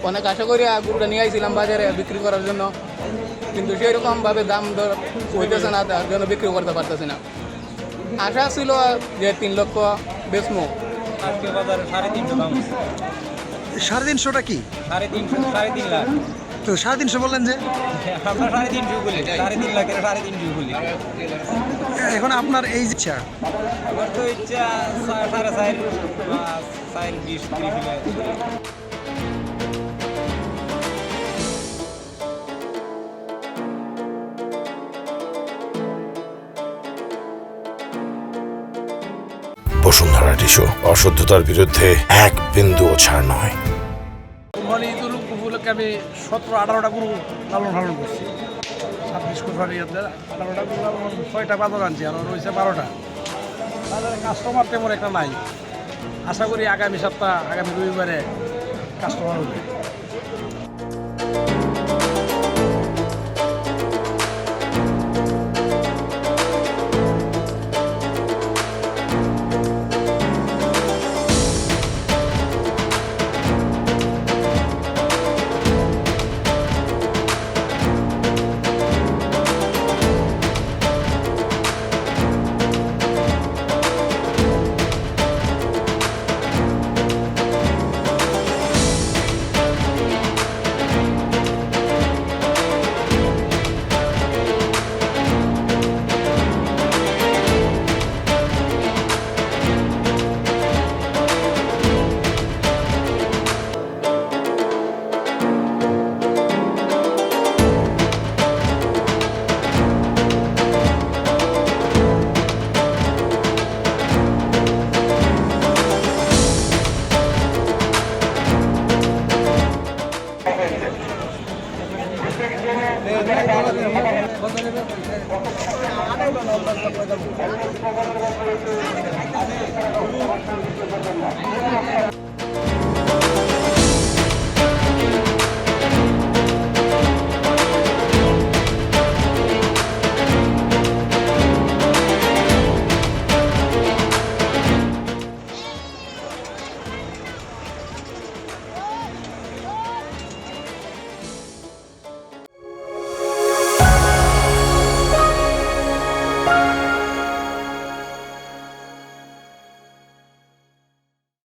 অনেক আশা করি গরুটা নিয়ে আইছিলাম বাজারে বিক্রি করার জন্য, কিন্তু সেরকমভাবে দাম দর হইতেছে না, তার জন্য বিক্রি করতে পারতেছি না। আশা ছিল যে 3 লক্ষ বেচমো। আজকে বাজারে 350 দাম। 350টা কি? 3.5 লাখ। তো 350 বললেন যে? আমরা 350 বলি, 3.5 লাখের 350 বলি। এখন আপনার এই ইচ্ছা? আমার তো ইচ্ছা 4.5 বা 4.20 30 লাখ। বসুন্ধরা টিস্যু, অশুদ্ধতার বিরুদ্ধে এক বিন্দুও ছাড় নয়। কোরবানি ঈদুল উপলক্ষে আমি 17-18টা গরু লালন পালন করছি। 26 কোরবানি ঈদের 18টা গরু লালন, 6টা বাজার আনছি, আর রয়েছে 12টা। বাজারে কাস্টমার তেমন একটা নাই। আশা করি আগামী সপ্তাহ, আগামী রবিবারে কাস্টমার হবে।